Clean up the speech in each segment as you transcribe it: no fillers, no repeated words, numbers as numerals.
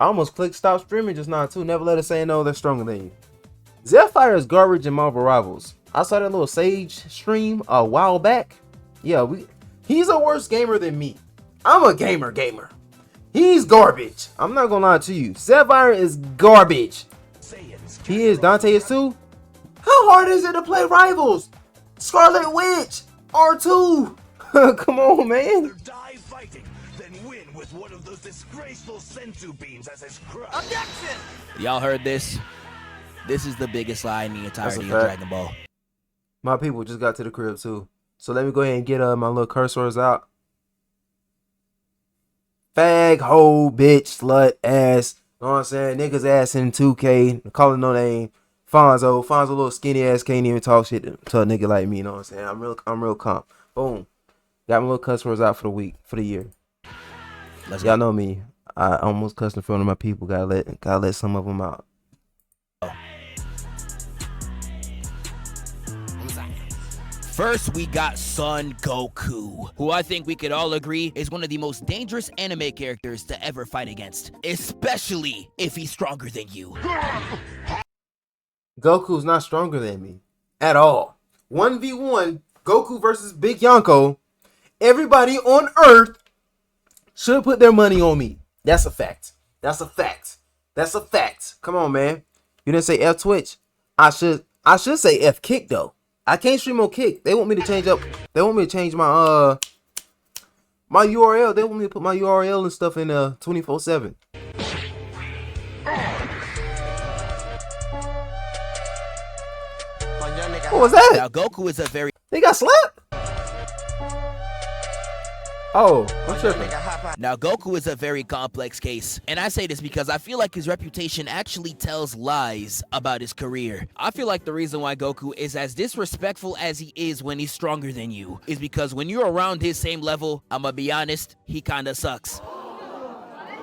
I almost clicked stop streaming just now too. Never let us say no, they're stronger than you. Zephyr is garbage in Marvel Rivals. I saw that little Sage stream a while back. Yeah, he's a worse gamer than me. I'm a gamer. He's garbage. I'm not gonna lie to you. Zephyr is garbage. He is. Dante is too. How hard is it to play Rivals? Scarlet Witch R2. Come on, man. Die fighting, then win with one of those disgraceful sensu beams as his crutch. Objection! Y'all heard this? This is the biggest lie in the entirety of Dragon Ball. My people just got to the crib too. So let me go ahead and get my little cursors out. Fag, hoe, bitch, slut, ass. Know what I'm saying? Niggas ass in 2K. Calling no name. Fonzo little skinny ass can't even talk shit to a nigga like me. You know what I'm saying? I'm real calm. Boom. Got my little cuss words out for the week, for the year. Y'all know me. I almost cussed in front of my people. Gotta let some of them out. First, we got Son Goku, who I think we could all agree is one of the most dangerous anime characters to ever fight against, especially if he's stronger than you. Goku's not stronger than me at all. 1v1 Goku versus Big Yonko. Everybody on Earth should put their money on me. That's a fact. That's a fact. That's a fact. Come on, man. You didn't say F Twitch. I should say F Kick though. I can't stream on Kick. They want me to change up. They want me to change my my URL. They want me to put my URL and stuff in 24/7. What was that? Now Goku is a very They got slapped? Oh, I'm tripping. Now Goku is a very complex case, and I say this because I feel like his reputation actually tells lies about his career. I feel like the reason why Goku is as disrespectful as he is when he's stronger than you is because when you're around his same level, I'ma be honest, he kinda sucks.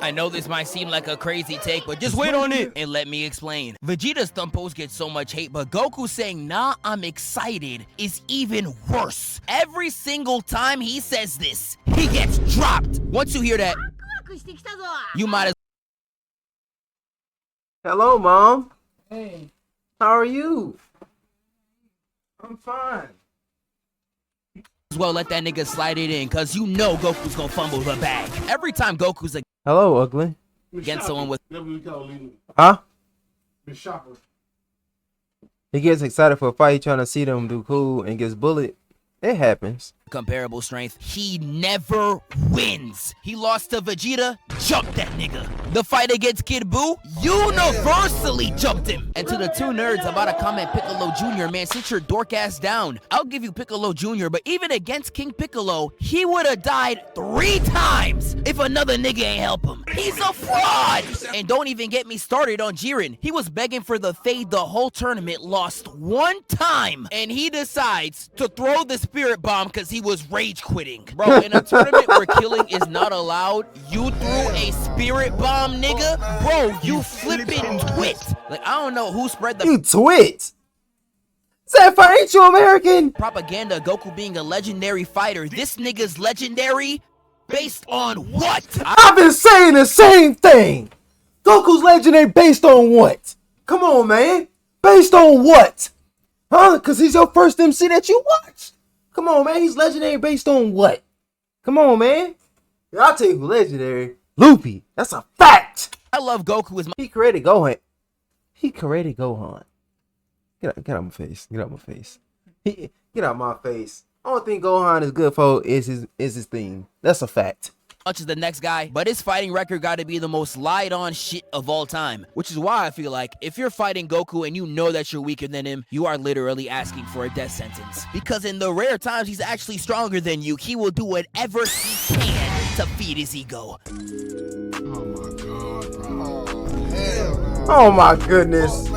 I know this might seem like a crazy take, but just wait on it and let me explain. Vegeta's thumb post gets so much hate, but Goku saying, nah, I'm excited is even worse. Every single time he says this, he gets dropped. Once you hear that, you might as Hello, Mom. Hey. How are you? I'm fine. well let that nigga slide it in, cause you know Goku's gonna fumble the bag. Every time Goku's Hello, ugly. against someone with Huh? He gets excited for a fight, he trying to see them do cool and gets bullied. It happens. comparable strength, he never wins. He lost to Vegeta, jumped that nigga. The fight against Kid Buu, universally jumped him. And to the two nerds about to comment Piccolo Jr., man, sit your dork ass down. I'll give you Piccolo Jr., but even against King Piccolo, he would have died 3 times if another nigga ain't help him. He's a fraud! And don't even get me started on Jiren. He was begging for the fade the whole tournament, lost 1 time, and he decides to throw the spirit bomb because he was rage quitting. Bro, in a tournament where killing is not allowed, you threw a spirit bomb, nigga? Bro, you flipping twit. Like, I don't know who spread the— You twit! Sapphire, ain't you American? Propaganda, Goku being a legendary fighter. This nigga's legendary based on what? I've been saying the same thing. Goku's legendary based on what? Come on, man. Based on what? Huh? Because he's your first MC that you watched. Come on, man. He's legendary based on what? Come on, man. I'll tell you legendary. Loopy. That's a fact. I love Goku as my— He created Gohan. He created Gohan. Get out my face. Get out my face. Get out my face. Only thing Gohan is good for is his theme. That's a fact. Much as the next guy, but his fighting record got to be the most lied on shit of all time, which is why I feel like if you're fighting Goku and you know that you're weaker than him, you are literally asking for a death sentence, because in the rare times he's actually stronger than you, he will do whatever he can to feed his ego. Oh my god, bro. Oh my goodness.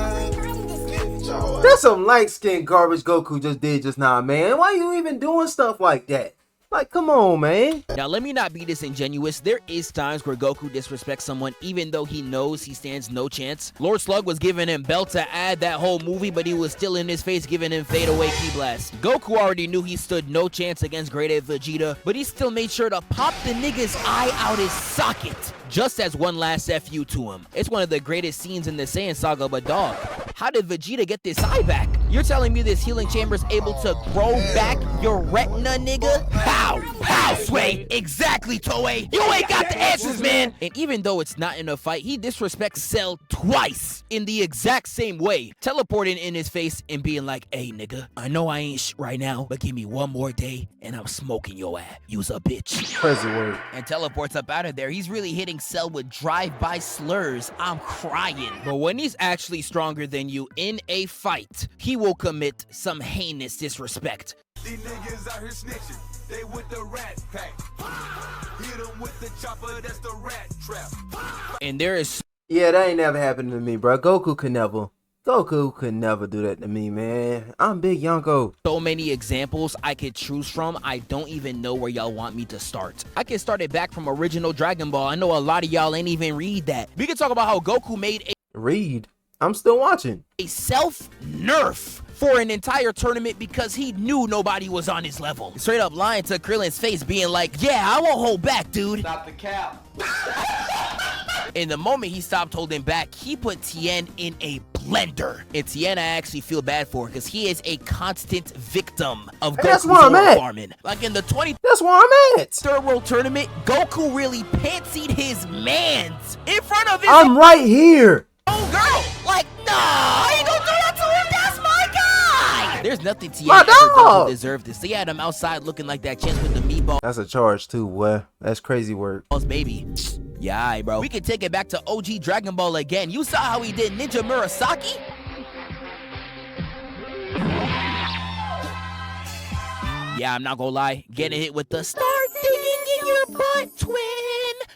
That's some light-skinned garbage Goku just did just now, man. Why you even doing stuff like that? Like, come on, man. Now, let me not be disingenuous. There is times where Goku disrespects someone even though he knows he stands no chance. Lord Slug was giving him belt to add that whole movie, but he was still in his face giving him fade away ki blast. Goku already knew he stood no chance against Great Ape Vegeta, but he still made sure to pop the nigga's eye out his socket, just as one last FU to him. It's one of the greatest scenes in the Saiyan saga, but dog, how did Vegeta get this eye back? You're telling me this healing chamber's able to grow back your retina, nigga? How? How, Sway? Exactly, Toei. You ain't got the answers, man. And even though it's not in a fight, he disrespects Cell twice in the exact same way, teleporting in his face and being like, hey, nigga, I know I ain't right now, but give me one more day and I'm smoking your ass. You's a bitch. Crazy word. And teleports up out of there. He's really hitting Cell with drive-by slurs. I'm crying. But when he's actually stronger than you in a fight, he will commit some heinous disrespect. These niggas out here snitching. They with the rat pack. Hit them with the chopper, that's the rat trap. And there is Yeah, that ain't never happened to me, bro. Goku could never do that to me, man. I'm Big Yonko. so many examples I could choose from. I don't even know where y'all want me to start. I can start it back from original Dragon Ball. I know a lot of y'all ain't even read that. We can talk about how Goku made Read. I'm still watching. a self-nerf for an entire tournament because he knew nobody was on his level. Straight up lying to Krillin's face, being like, yeah, I won't hold back, dude. Stop the cap. In the moment he stopped holding back, he put Tien in a blender. And Tien I actually feel bad for because he is a constant victim of Hey, that's Goku's where I'm at. farming. Like in the 23rd That's where I'm at. World Tournament, Goku really pantsied his mans in front of his I'm right here. own girl. Like, nah, I ain't gonna do that to him. That's my guy. There's nothing Tien My ever done dog. to deserve this. They had him outside looking like that chance with the meatballs, That's a charge too, boy. That's crazy work. baby. Yeah, alright, bro. We can take it back to OG Dragon Ball again. You saw how he did Ninja Murasaki? Yeah, I'm not gonna lie. Getting hit with the start digging in your butt, twin.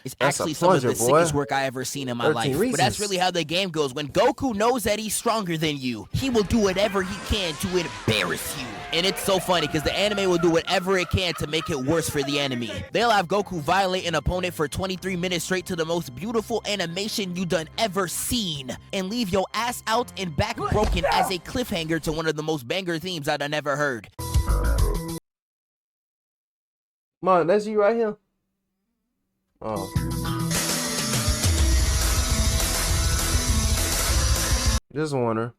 It's That's a actually some of the plunger, boy. sickest work I ever seen in my 13 life. But reasons. that's really how the game goes. When Goku knows that he's stronger than you, he will do whatever he can to embarrass you. And it's so funny because the anime will do whatever it can to make it worse for the enemy. They'll have Goku violate an opponent for 23 minutes straight to the most beautiful animation you done ever seen and leave your ass out and back broken as a cliffhanger to one of the most banger themes I done ever heard. Mom, that's you right here? Oh. Just wonder.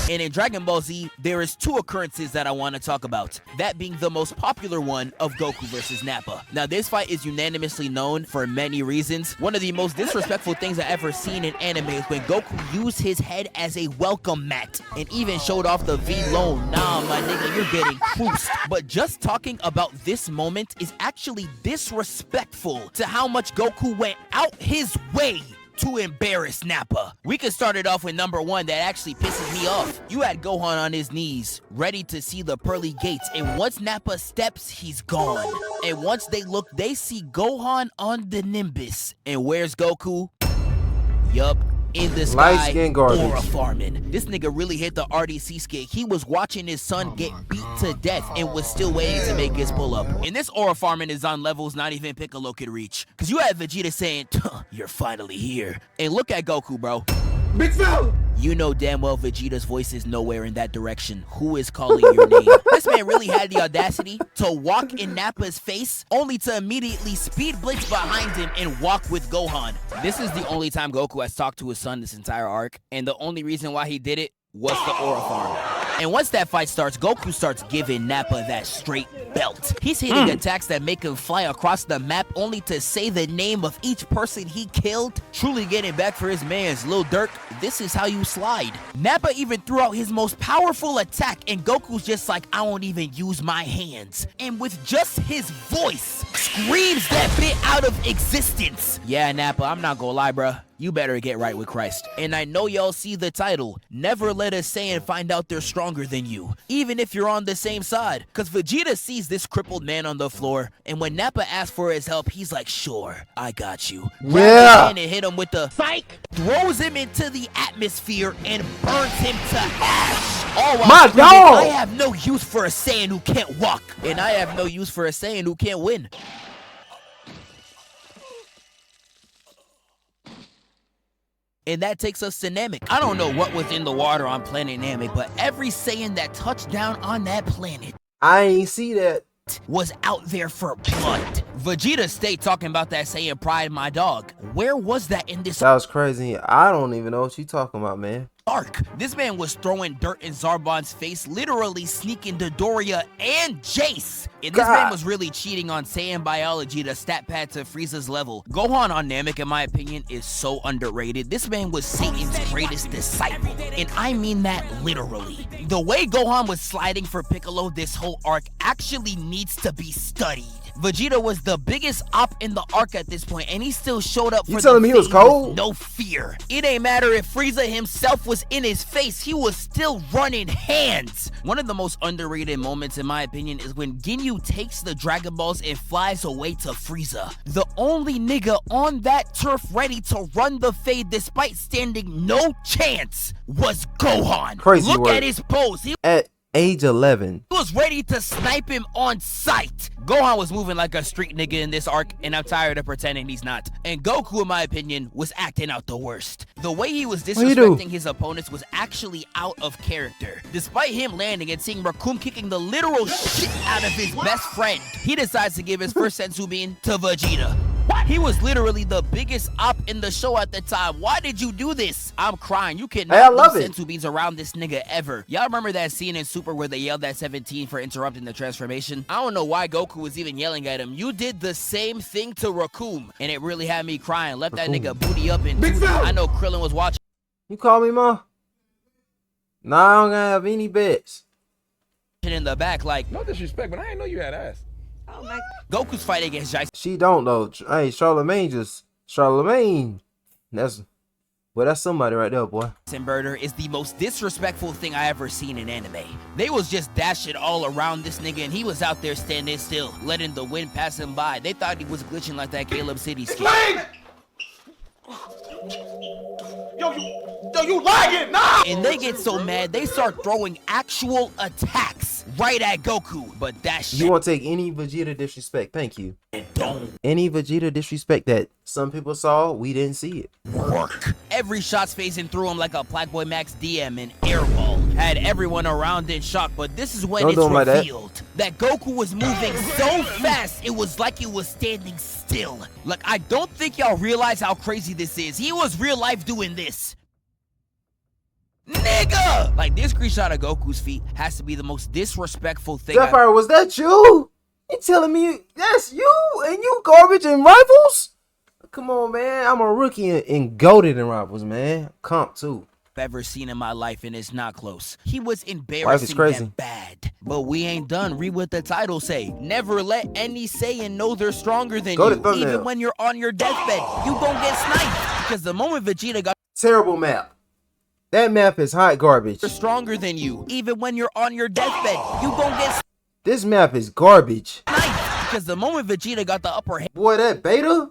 And in Dragon Ball Z, there is two occurrences that I want to talk about. That being the most popular one of Goku versus Nappa. Now, this fight is unanimously known for many reasons. One of the most disrespectful things I've ever seen in anime is when Goku used his head as a welcome mat and even showed off the V-Lone. Nah, my nigga, you're getting cruised. But just talking about this moment is actually disrespectful to how much Goku went out his way to embarrass Nappa. We could start it off with number one that actually pisses me off. You had Gohan on his knees, ready to see the pearly gates, and once Nappa steps, he's gone. And once they look, they see Gohan on the Nimbus. And where's Goku? Yup, in the sky, Light-skinned garbage. aura farming. This nigga really hit the RDC skate. He was watching his son get beat to death and was still waiting to make his pull up. And this aura farming is on levels not even Piccolo could reach. Cause you had Vegeta saying, you're finally here. And look at Goku, bro. Big fella! You know damn well Vegeta's voice is nowhere in that direction. Who is calling your name? This man really had the audacity to walk in Nappa's face, only to immediately speed blitz behind him and walk with Gohan. This is the only time Goku has talked to his son this entire arc, and the only reason why he did it was the aura farm. And once that fight starts, Goku starts giving Nappa that straight belt. He's hitting attacks that make him fly across the map only to say the name of each person he killed, truly getting back for his mans. Lil Durk, this is how you slide. Nappa even threw out his most powerful attack, and Goku's just like, I won't even use my hands. And with just his voice, screams that bit out of existence. Yeah, Nappa, I'm not gonna lie, bruh. You better get right with Christ. And I know y'all see the title, never let a Saiyan find out they're stronger than you, even if you're on the same side. Cause Vegeta sees this crippled man on the floor, and when Nappa asks for his help, he's like, sure, I got you. Yeah. And hit him with the psych, throws him into the atmosphere and burns him to ash. All while My screaming, dog! I have no use for a Saiyan who can't walk, and I have no use for a Saiyan who can't win. And that takes us to Namek. I don't know what was in the water on planet Namek, but every Saiyan that touched down on that planet I ain't see that. was out there for blood. Vegeta stayed talking about that Saiyan pride, my dog. Where was that in this That was crazy. I don't even know what you talking about, man. arc? This man was throwing dirt in Zarbon's face, literally sneaking Dodoria and Jace. And this man was really cheating on Saiyan biology to stat pad to Frieza's level. Gohan on Namek, in my opinion, is so underrated. This man was Satan's greatest disciple, and I mean that literally. The way Gohan was sliding for Piccolo this whole arc actually needs to be studied. Vegeta was the biggest op in the arc at this point, and he still showed up for You telling me he was cold? with no fear. It ain't matter if Frieza himself was in his face, he was still running hands. One of the most underrated moments, in my opinion, is when Ginyu takes the Dragon Balls and flies away to Frieza. The only nigga on that turf ready to run the fade despite standing no chance was Gohan. Crazy Look work. at his pose. He At age 11. was ready to snipe him on sight. Gohan was moving like a street nigga in this arc, and I'm tired of pretending he's not. And Goku, in my opinion, was acting out the worst. The way he was What you do? disrespecting his opponents was actually out of character. Despite him landing and seeing Raccoon kicking the literal shit out of his best friend, he decides to give his first senzu bean to Vegeta. He was literally the biggest op in the show at the time. Why did you do this? I'm crying. You Hey, I cannot love leave it. senzu beans around this nigga ever. Y'all remember that scene in Super where they yelled at 17 for interrupting the transformation? I don't know why Goku was even yelling at him. You did the same thing to Raccoon, and it really had me crying. Left that nigga booty up and I know Krillin was watching You call me, Ma? Nah, I don't have any bets. in the back like, No disrespect, but I didn't know you had ass. Oh my. Goku's fight against Jason She don't though. Hey, Charlemagne. That's somebody right there, boy. Birder is the most disrespectful thing I ever seen in anime. They was just dashing all around this nigga, and he was out there standing still, letting the wind pass him by. They thought he was glitching like that Caleb City skin. Yo, you lying? Nah! And they get so mad, they start throwing actual attacks right at Goku. But that shit You won't take any Vegeta disrespect. Thank you. don't Any Vegeta disrespect that some people saw, we didn't see it. work. Every shot's phasing through him like a Blackboy Max DM and airball. Had everyone around in shock, but this is when Don't it's do him like that. revealed that Goku was moving so fast, it was like he was standing still. Like, I don't think y'all realize how crazy this is. He was real life doing this. Nigga! Like, this screenshot of Goku's feet has to be the most disrespectful thing I've Sapphire, was that you? You telling me that's you and you garbage in rifles? Come on, man. I'm a rookie and goated in rifles, man. Comp too. ever seen in my life, and it's not close. He was Life is embarrassing crazy. that bad. But we ain't done. Read what the title say. Never let any Saiyan know they're stronger than Go to you. thumbnail. Even when you're on your deathbed, you gon' get sniped. Because the moment Vegeta got Terrible map. That map is hot garbage. stronger than you, even when you're on your deathbed, you gon' get This map is garbage. sniped. Because the moment Vegeta got the upper Boy, that beta?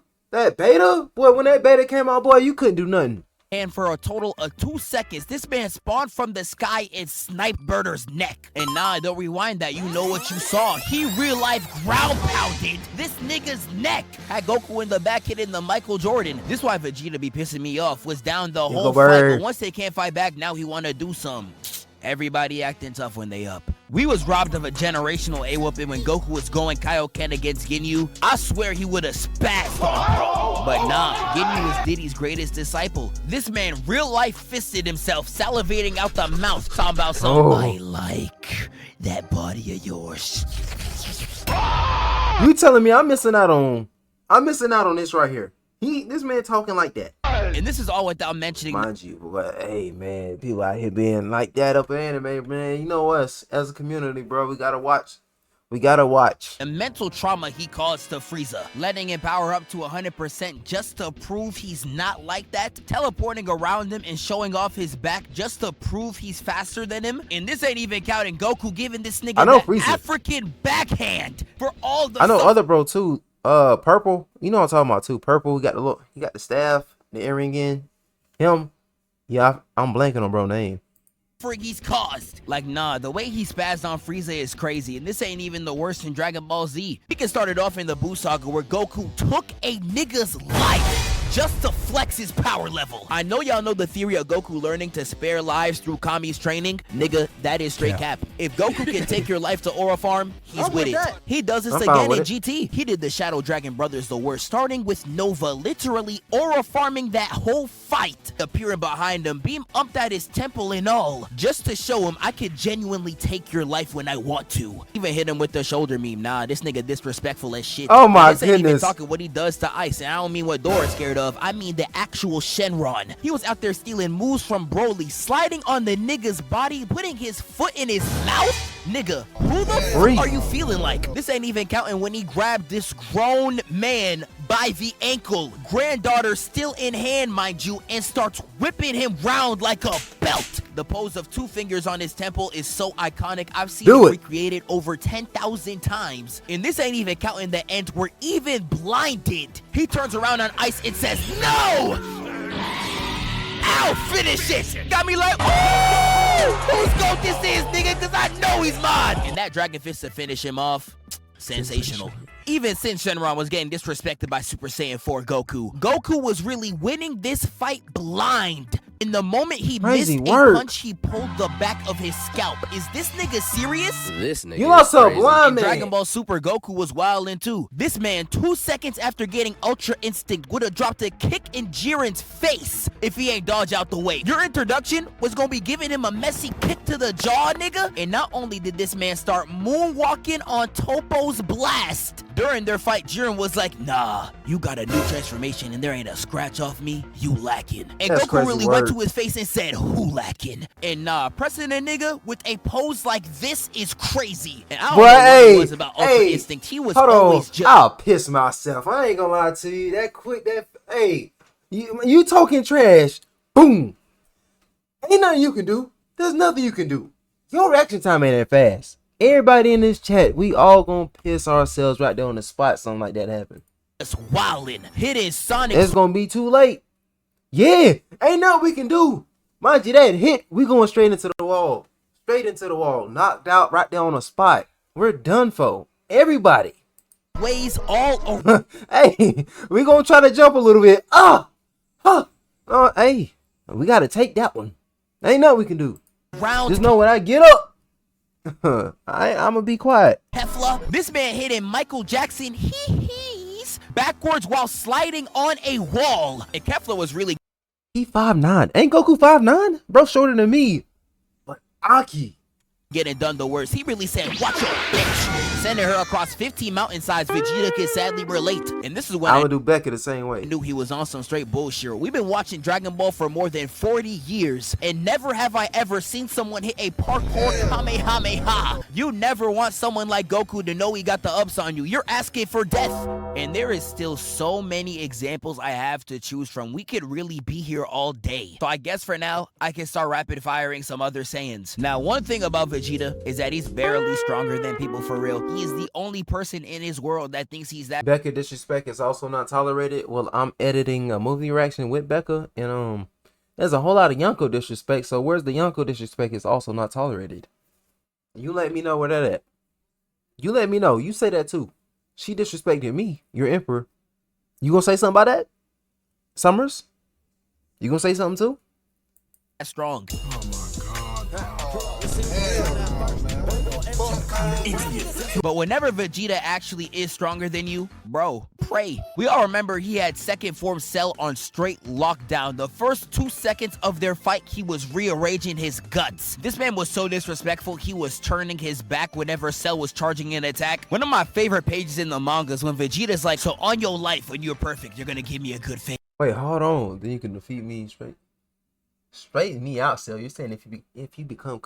Boy, when that beta came out, boy, you couldn't do nothing. hand for a total of 2 seconds, this man spawned from the sky and sniped Birder's neck. And nah, don't rewind that, you know what you saw. He real life ground pounded this nigga's neck. Had Goku in the back hitting the Michael Jordan. This why Vegeta be pissing me off. Was down the whole go, fight, bird. but once they can't fight back, now he wanna do some. Everybody acting tough when they up. We was robbed of a generational A-whooping when Goku was going Kaioken against Ginyu. I swear he would have spazzed on bro. But nah, Ginyu is Diddy's greatest disciple. This man real life fisted himself, salivating out the mouth, talking about some Oh. I like that body of yours. You telling me I'm missing out on this right here. This man talking like that. And this is all without mentioning Mind you, but hey man, people out here being like that up in anime, man. You know us as a community, bro. We gotta watch. the mental trauma he caused to Frieza, letting him power up to 100% just to prove he's not like that, teleporting around him and showing off his back just to prove he's faster than him. And this ain't even counting Goku giving this nigga I know that Frieza. African backhand for all the I know stuff other bro too. Purple. You know what I'm talking about too. Purple. He got the staff, the earring in. Him. Yeah, I'm blanking on bro name. he's caused. Like, nah, the way he spazzed on Frieza is crazy, and this ain't even the worst in Dragon Ball Z. We can start it off in the Buu saga where Goku took a nigga's life just to flex his power level. I know y'all know the theory of Goku learning to spare lives through Kami's training. Nigga, that is straight cap. If Goku can take your life to Aura Farm, he's with it. He does this again in GT. He did the Shadow Dragon Brothers the worst, starting with Nova literally Aura farming that whole fight, appearing behind him, beam upped at his temple and all, just to show him I could genuinely take your life when I want to. Even hit him with the shoulder meme. Nah, this nigga disrespectful as shit. Oh my this ain't goodness. even talking what he does to Ice, and I don't mean what Dora's scared of. I mean the actual Shenron. He was out there stealing moves from Broly, sliding on the nigga's body, putting his foot in his mouth. Nigga, who the fuck are you feeling like? This ain't even counting when he grabbed this grown man by the ankle, granddaughter still in hand, mind you, and starts whipping him round like a belt. The pose of 2 fingers on his temple is so iconic. I've seen it recreated over 10,000 times. And this ain't even counting the end where even blinded, he turns around on Ice and says, no! I'll finish it! Got me like, oh! Whose goat this is, nigga? Cause I know he's mine! And that Dragon Fist to finish him off, sensational. Even since Shenron was getting disrespected by Super Saiyan 4 Goku, Goku was really winning this fight blind. In the moment he missed a punch, he pulled the back of his scalp. Is this nigga serious? This nigga. You lost a blind man. Dragon Ball Super Goku was wildin' too. This man, 2 seconds after getting Ultra Instinct, would have dropped a kick in Jiren's face if he ain't dodge out the way. Your introduction was gonna be giving him a messy kick to the jaw, nigga. And not only did this man start moonwalking on Toppo's blast, during their fight, Jiren was like, nah, you got a new transformation and there ain't a scratch off me, you lacking. And Goku really went to his face and said, who lacking? And nah, pressing a nigga with a pose like this is crazy. And I don't know what it was about Ultra Instinct. He was always just... I'll piss myself. I ain't gonna lie to you. That quick, you talking trash. Boom. Ain't nothing you can do. There's nothing you can do. Your reaction time ain't that fast. Everybody in this chat, we all gonna piss ourselves right there on the spot. Something like that happen. It's wildin'. Hitting Sonic. It's gonna be too late. Yeah, ain't nothing we can do. Mind you, that hit, we going straight into the wall. Straight into the wall. Knocked out right there on the spot. We're done for. Everybody. Ways all over. Hey, we gonna try to jump a little bit. Hey, we gotta take that one. Ain't nothing we can do. Just know when I get up, I'm gonna be quiet. Hefla, this man hitting Michael Jackson hee-hees backwards while sliding on a wall. And Kefla was really... He 5'9". Ain't Goku 5'9"? Bro shorter than me. But Aki getting done the worst. He really said, watch your bitch. Sending her across 15 mountainsides, Vegeta could sadly relate. And this is when I would do Becca the same way. I knew he was on some straight bullshit. We've been watching Dragon Ball for more than 40 years, and never have I ever seen someone hit a parkour Kamehameha. You never want someone like Goku to know he got the ups on you. You're asking for death. And there is still so many examples I have to choose from. We could really be here all day. So I guess for now, I can start rapid firing some other Saiyans. Now, one thing about Vegeta is that he's barely stronger than people for real. He is the only person in his world that thinks he's that. Becca disrespect is also not tolerated. Well, I'm editing a movie reaction with Becca, and there's a whole lot of Yonko disrespect. So where's the Yonko disrespect is also not tolerated. You let me know where that at. You let me know. You say that too. She disrespected me, your emperor. You gonna say something about that? Summers? You gonna say something too? That's strong. Oh my God. But whenever Vegeta actually is stronger than you, bro, pray. We all remember he had second form Cell on straight lockdown. The first 2 seconds of their fight, he was rearranging his guts. This man was so disrespectful, he was turning his back whenever Cell was charging an attack. One of my favorite pages in the manga is when Vegeta's like, so on your life, when you're perfect, you're gonna give me a good face. Wait, hold on. Then you can defeat me straight. Straighten me out, Cell. You're saying if you become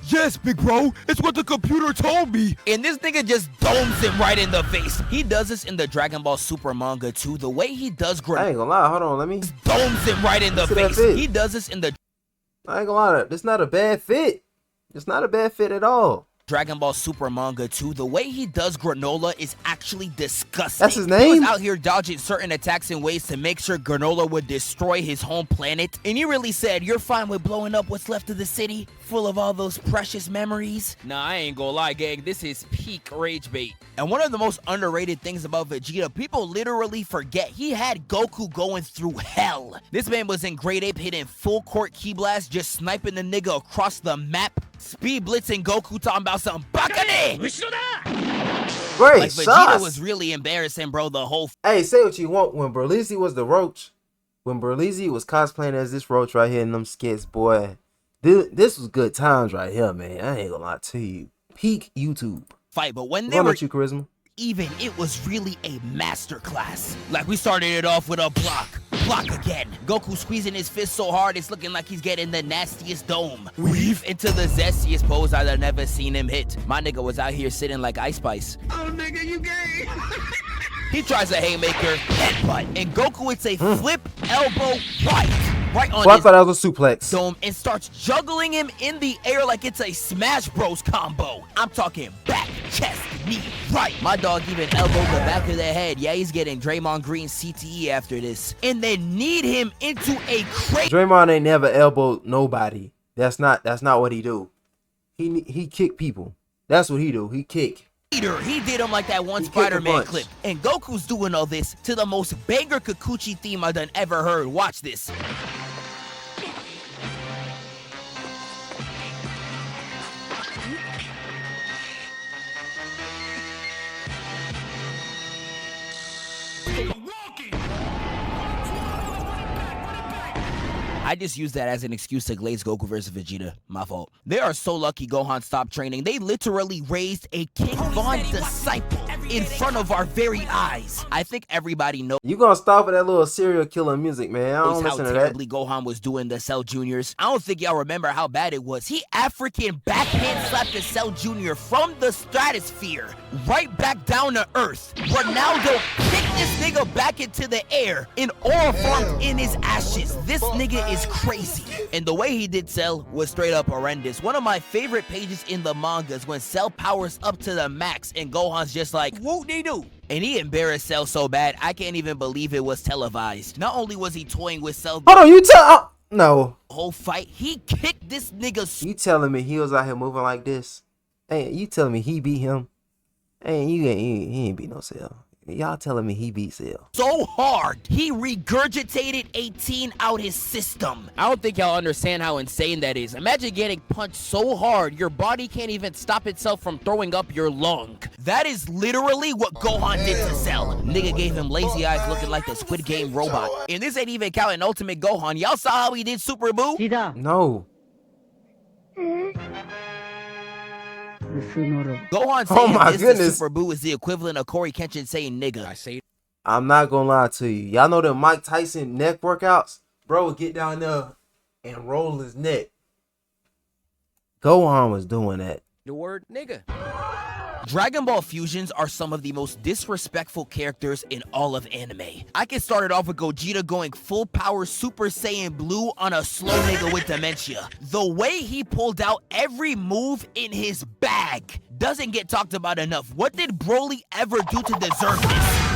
Yes, big bro. It's what the computer told me. And this nigga just domes him right in the face. He does this in the Dragon Ball Super manga too. The way he does I ain't gonna lie. Hold on. Let me. Domes him right in the face. He does this in the... I ain't gonna lie. That's not a bad fit. It's not a bad fit at all. Dragon Ball Super manga too, the way he does Granola is actually disgusting. That's his He name? was out here dodging certain attacks in ways to make sure Granola would destroy his home planet. And he really said, "You're fine with blowing up what's left of the city, full of all those precious memories." Nah, I ain't gonna lie, gang. This is peak rage bait. And one of the most underrated things about Vegeta, people literally forget he had Goku going through hell. This man was in grade 8 hitting full court key blast, just sniping the nigga across the map. Speed blitzing Goku talking about some Bakane! Great Like, Vegeta sauce. was really embarrassing, bro, the whole Hey, say what you want. When Berlizzi was the roach, when Berlizzi was cosplaying as this roach right here in them skits, boy, this was good times right here, man. I ain't gonna lie to you. Peak YouTube. fight, but when they Going were at you, Charisma. even, it was really a masterclass. Like, we started it off with a block again. Goku squeezing his fist so hard, it's looking like he's getting the nastiest dome. Weave into the zestiest pose I've never seen him hit. My nigga was out here sitting like Ice Spice. Oh, nigga, you gay. He tries a haymaker, headbutt, and Goku hits a flip elbow right on Well, I his thought that was a suplex. dome and starts juggling him in the air like it's a Smash Bros combo. I'm talking back, chest, knee, right. My dog even elbowed the back of the head. Yeah, he's getting Draymond Green CTE after this. And then kneed him into a crazy Draymond ain't never elbowed nobody. That's not what he do. He kick people. That's what he do. He kick. leader. He did him like that one He kicked a Spider-Man bunch. clip. And Goku's doing all this to the most banger Kikuchi theme I done ever heard. Watch this. I just used that as an excuse to glaze Goku versus Vegeta. My fault. They are so lucky Gohan stopped training. They literally raised a King Von disciple in front of our very eyes. I think everybody knows You gonna stop with that little serial killer music, man. I don't how listen to that. terribly Gohan was doing the Cell Juniors. I don't think y'all remember how bad it was. He African backhand slapped the Cell Junior from the stratosphere right back down to Earth. Ronaldo kicked this nigga back into the air and aura formed in his ashes. This nigga is crazy. And the way he did Cell was straight up horrendous. One of my favorite pages in the manga is when Cell powers up to the max and Gohan's just like, whoop-de-doo. And he embarrassed Cell so bad, I can't even believe it was televised. Not only was he toying with Cell Hold on, you tell no. the whole fight, he kicked this nigga You telling me he was out here moving like this? Hey, you telling me he beat him? Hey, he ain't beat no Cell. Y'all telling me he beat Cell. so hard, he regurgitated 18 out his system. I don't think y'all understand how insane that is. Imagine getting punched so hard, your body can't even stop itself from throwing up your lung. That is literally what Gohan did to Cell. Nigga gave him lazy eyes looking like the Squid Game robot. And this ain't even counting Ultimate Gohan. Y'all saw how he did Super Boo? No. Gohan Oh saying my this to goodness. Super Boo is the equivalent of Corey Kenshin saying nigga. I say I'm not gonna lie to you. Y'all know the Mike Tyson neck workouts? Bro would get down there and roll his neck. Gohan was doing that. the word nigga. Dragon Ball fusions are some of the most disrespectful characters in all of anime. I can start it off with Gogeta going full power Super Saiyan Blue on a slow nigga with dementia. The way he pulled out every move in his bag doesn't get talked about enough. What did Broly ever do to deserve this?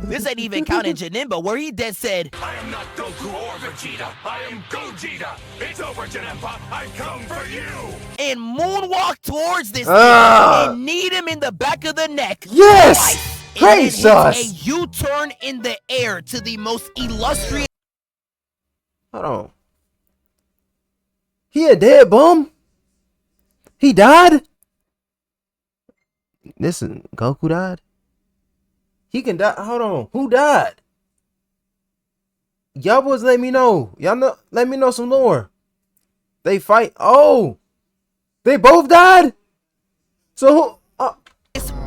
This ain't even counting Janemba, where he dead said, I am not Goku or Vegeta. I am Gogeta. It's over, Janemba. I come for you. and moonwalk towards this Ah. nigga and kneed him in the back of the neck. Yes! Twice, Great and then hits sauce. a U-turn in the air to the most illustrious. Hold on. He a dead bum? He died? Listen, Goku died? He can die. Hold on. Who died? Y'all boys let me know. Y'all know, let me know some lore. They fight. Oh! They both died? So who?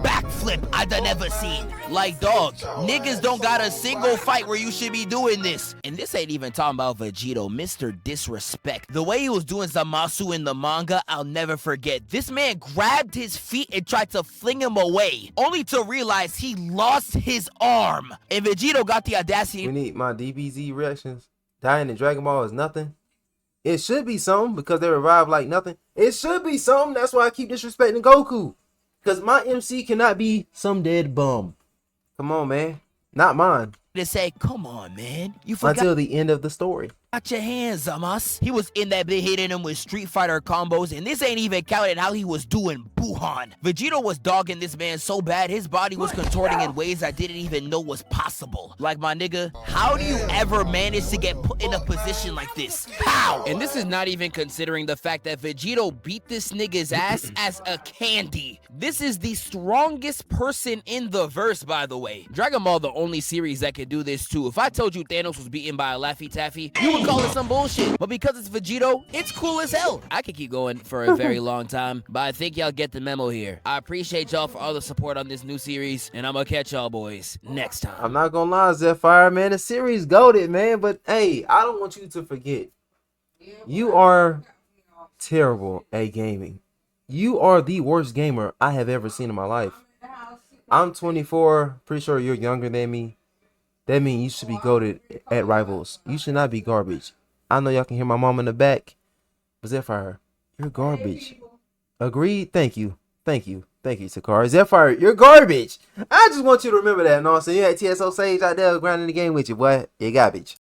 Backflip I done ever seen. Like, dog, niggas don't got a single fight where you should be doing this. And this ain't even talking about Vegito, Mr. Disrespect. The way he was doing Zamasu in the manga, I'll never forget. This man grabbed his feet and tried to fling him away, only to realize he lost his arm. And Vegito got the audacity. We need my DBZ reactions. Dying in Dragon Ball is nothing. It should be something because they revive like nothing. It should be something. That's why I keep disrespecting Goku. Because my MC cannot be some dead bum. Come on, man. Not mine. To say, come on, man. You forgot. Until the end of the story. Got your hands on us. He was in that bit hitting him with Street Fighter combos, and this ain't even counting how he was doing Gohan. Vegeta was dogging this man so bad, his body was contorting in ways I didn't even know was possible. Like, my nigga, how do you ever manage to get put in a position like this? How? And this is not even considering the fact that Vegeta beat this nigga's ass as a candy. This is the strongest person in the verse, by the way. Dragon Ball the only series that can do this too. If I told you Thanos was beaten by a Laffy Taffy, you would call it some bullshit. But because it's Vegeta, it's cool as hell. I could keep going for a very long time, but I think y'all get the memo here. I appreciate y'all for all the support on this new series, and I'm gonna catch y'all boys next time. I'm not gonna lie, Zephyr, man. The series goated, man. But hey, I don't want you to forget. You are terrible at gaming. You are the worst gamer I have ever seen in my life. I'm 24. Pretty sure you're younger than me. That means you should be goated at rivals. You should not be garbage. I know y'all can hear my mom in the back. But Zephyr, you're garbage. Agreed? Thank you. Thank you. Thank you, Sakari. Zephyr, you're garbage. I just want you to remember that. You know what I'm saying? You had TSO Sage out there grinding the game with you, boy. You're garbage.